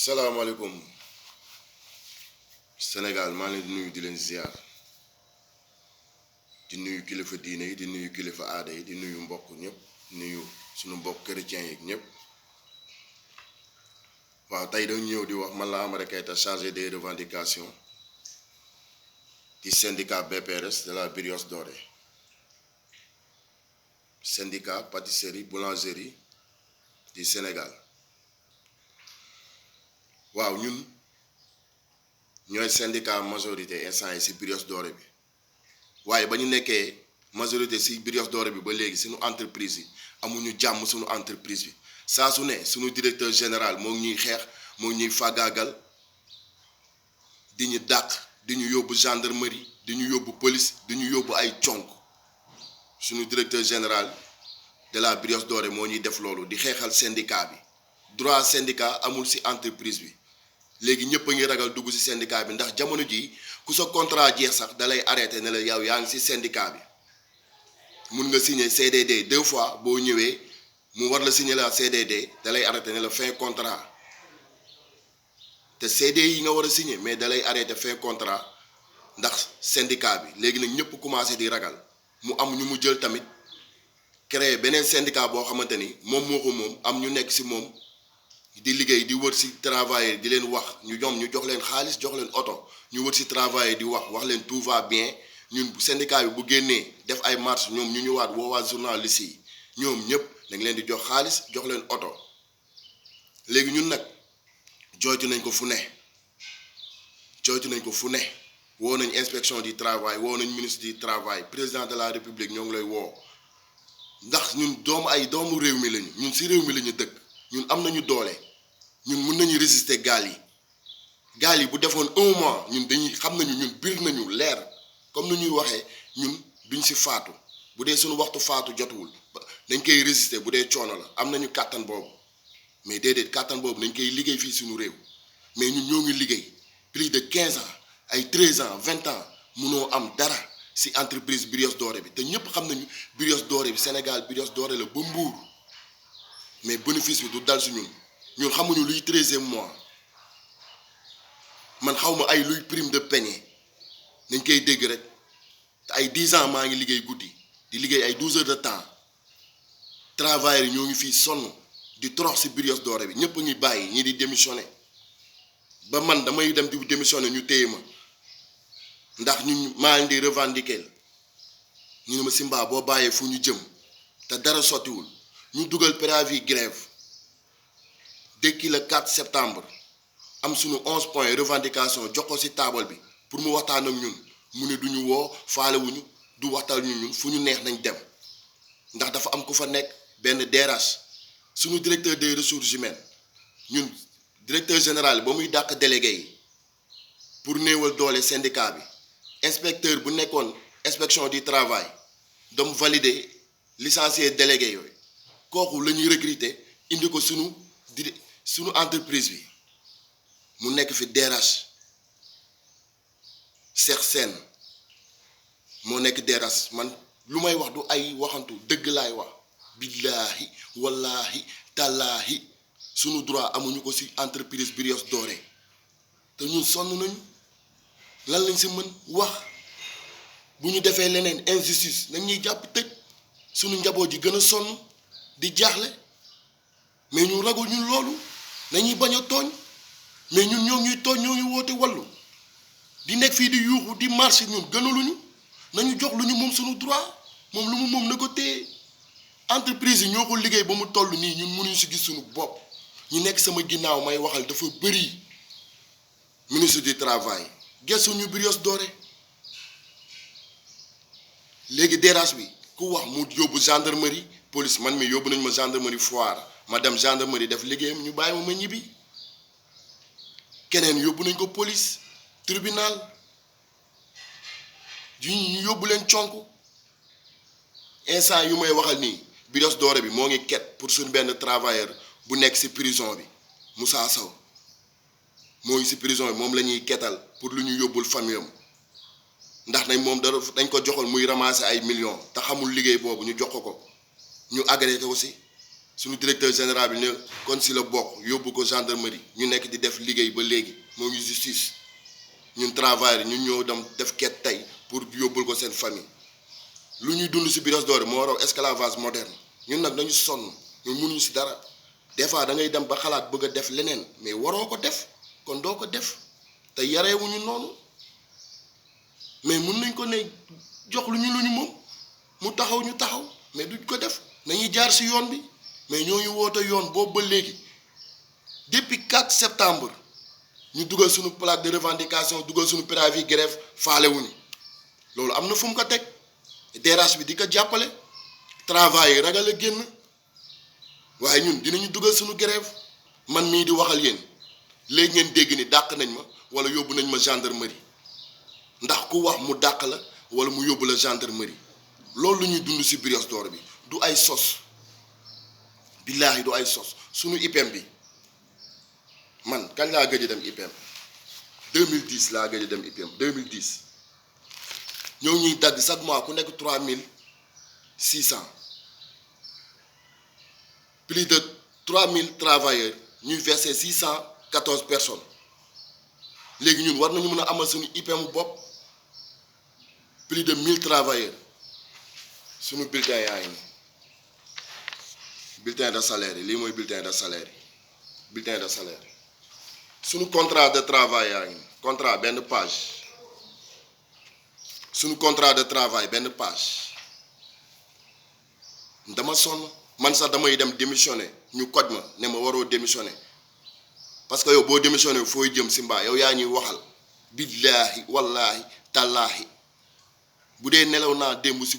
salaamaaleykum Sénégal maa leen di nuyu di leen ziar di nuyu kilifa diine yi di nuyu kilifa aada yi di nuyu mbokk ñëpp nuyu suñu mbokk chrétien yi ñëpp waaw tey dañu ñëw di wax man la Amara Keita chargé des revendications du syndicat BPRS de la Brioche Dorée syndicat pâtisserie boulangerie du Sénégal. waaw ñun ñooy syndicat majorité instant yi ci Brioche Dorée bi waaye ba ñu nekkee majorité ci Brioche Dorée bi ba léegi suñu entreprise yi amuñu jàmm suñu entreprise bi saa su ne suñu directeur général moo ngi ñuy xeex moo ngi ñuy fàggaagal di ñu dàq di ñu yóbbu gendarmerie di ñu yóbbu police di ñu yóbbu ay conk suñu directeur général de la Brioche Dorée moo ñuy def loolu di xeexal syndicat bi droit syndicat amul ci entreprise bi. léegi ñëpp a ngi ragal dugg ci syndicat bi ndax jamono ji ku sa contrat jeex sax dalay arrêté ne la yow yaa ngi ci syndicat bi mun nga signer CDD 2 fois boo ñëwee mu war la signer la CDD dalay arrêté ne la fin contrat te CD yi nga war a signer mais dalay arrêté fin contrat ndax syndicat bi léegi nag ñëpp commencé di ragal mu am ñu mu jël tamit créer beneen syndicat boo xamante ni moom moo ko moom am ñu nekk ci moom. di liggéey di wër ci travailler di leen wax ñu jox leen xaalis jox leen oto ñu wër ci travailler di wax leen tout va bien ñun syndicat bi bu génnee def ay marche ñoom ñu ñëwaat woowaat journaliste yi ñoom ñëpp dañ leen di jox xaalis jox leen oto léegi ñun nag jooytu nañ ko fu ne woo nañ inspection du travail woo nañ ministre du travail président de la république ñoo ngi lay woo ndax ñun doomu réew mi lañu ñun ci réew mi lañu dëkk ñun am nañu doole. ñun mën nañu résister gaal yi bu defoon 1 mois ñun dañuy xam nañu ñun biir nañu leer comme ni ñuy waxee ñun duñ ci faatu bu dee suñu waxtu faatu jotuwul dañ koy résister bu dee coono la am nañu kàttan boobu mais déedéet kàttan boobu dañ koy liggéey fii suñu réew mais ñun ñoo ngi liggéey plus de 15 ans ay 13 ans 20 ans munoo am dara ci entreprise Brioche Dorée bi te ñëpp xam nañu Brioche Dorée bi Sénégal Brioche Dorée la ba Mbuur mais bénéfice bi du dal ci ñun xamuñu luy 13e mois man xawma ay luy prime de paiement dañ koy dégg rek te ay 10 ans maa ngi liggéey guddi di liggéey ay 12 heures de temps travailleurs yi ñoo ngi fii sonn di torox ci Brioche Dorée bi ñëpp a ngi bàyyi ñii di démissionné ba man damay dem di démissionné ñu téye ma ndax ñun maa ngi di revendiquer ñu ne ma Simba boo bàyyee fu ñu jëm te dara sottiwul ñu dugal préavis grève depuis le 4 septembre am suñu 11 points revendication jox ko ci taabal bi pour mu waxtaan ak ñun mu ne duñu woo faalewuñu du waxtaan ñun fu ñu neex nañ dem ndax dafa am ku fa nekk benn DRH suñu directeur des ressources humaines ñun directeur général ba muy dàq délégué yi pour néewal doole syndicat bi inspecteur bu nekkoon inspection du travail dam valider licencié délégué yooyu kooku la ñuy recruter indi ko suñu entreprise bi mu nekk fi DRH Cheikh Sène moo nekk DRH man lu may wax du ay waxantu dëgg laay wax billaahi wallaahi tallaahi sunu droit amuñu ko ci entreprise Brioche Dorée te ñun sonn nañu lan lañ ci mën wax bu ñu defee leneen injustice nañ ñuy jàpp tëj sunu njaboot ji gën a sonn di jaaxle mais ñu ragul ñun loolu nañuy bañ a tooñ mais ñun ñoo ñuy tooñ ñoo ngi woote wallu di nekk fii di yuuxu di marché ñun gënaluñu nañu jox lu ñu moom suñu droit moom lu mu moom na ko téye entreprise yi ñoo ko liggéey ba mu toll nii ñun mënuñu ci gis suñu bopp ñu nekk sama ginnaaw may waxal dafa bëri ministre du travail gëstu ñu Brioche Dorée léegi DRH bi ku wax mu yóbbu gendarmerie police man mi yóbbu nañ ma gendarmerie Foire ma dem gendarmerie def liggéeyam ñu bàyyi ma ñibbi keneen yóbbu nañ ko police tribunal ñu yóbbu leen conk instant yu may waxal nii Brioche Dorée bi moo ngi ket pour suñu benn travailleur bu nekk ci prison bi Moussa Sow moo ngi ci prison bi moom la ñuy ketal pour lu ñu yóbbul famille am ndax nañ moom dañ ko joxoon muy ramasser ay millions te xamul liggéey boobu ñu jox ko ñu agressé aussi suñu directeur général bi ne kon si la bokk yóbbu ko gendarmerie ñu nekk di def liggéey ba léegi moo ngi justice ñun travailleurs ñun ñoo dem def ket tey pour yóbbul ko seen famille lu ñuy dund si Brioche Dorée moo raw esclavage moderne ñun nag dañu sonn ñun mënuñu si dara des fois da ngay dem ba xalaat bëgg a def leneen mais waroo ko def kon doo ko def te yareewuñu noonu mais mën nañ ko ne jox lu ñu moom mu taxaw ñu taxaw mais duñ ko def nañuy jaar si yoon bi mais ñooñu woote yoon boobu ba léegi depuis 4 septembre ñu dugal suñu plaque de revendication dugal suñu préavis grève faalewuñu loolu am na fu mu ko teg DRH bi di ko jàppale travail yi ragal a génn waaye ñun dinañu dugal suñu grève man mii di waxal yéen léegi ngeen dégg ni dàq nañ ma wala yóbbu nañ ma gendarmerie ndax ku wax mu dàq la wala mu yóbbu la gendarmerie loolu lu ñuy dund ci Brioche Dorée bi du ay sos billaahi du ay sos suñu IPM bi man kañ laa gëj a dem IPM 2010 laa gëj a dem IPM 2010 ñoo ñuy dagg chaque mois ku nekk 3600 plus de 3000 travailleurs ñuy verser 614 personnes léegi ñun war nañu mën a amal suñu IPM bopp plus de 1000 travailleurs suñu bulletin yaa ngi nii bulletin de salaire yi lii mooy bulletin de salaire yi bulletin de salaire yi suñu contrat de travail yaa ngi nii contrat benn page suñu contrat de travail benn page dama sonn man sax damay dem démissionner ñu koj ma ne ma waroo démissionner parce que yow boo démissionner fooy jëm si mbaa yow yaa ñuy waxal billaahi wallaahi tallaahi bu dee nelaw naa démb si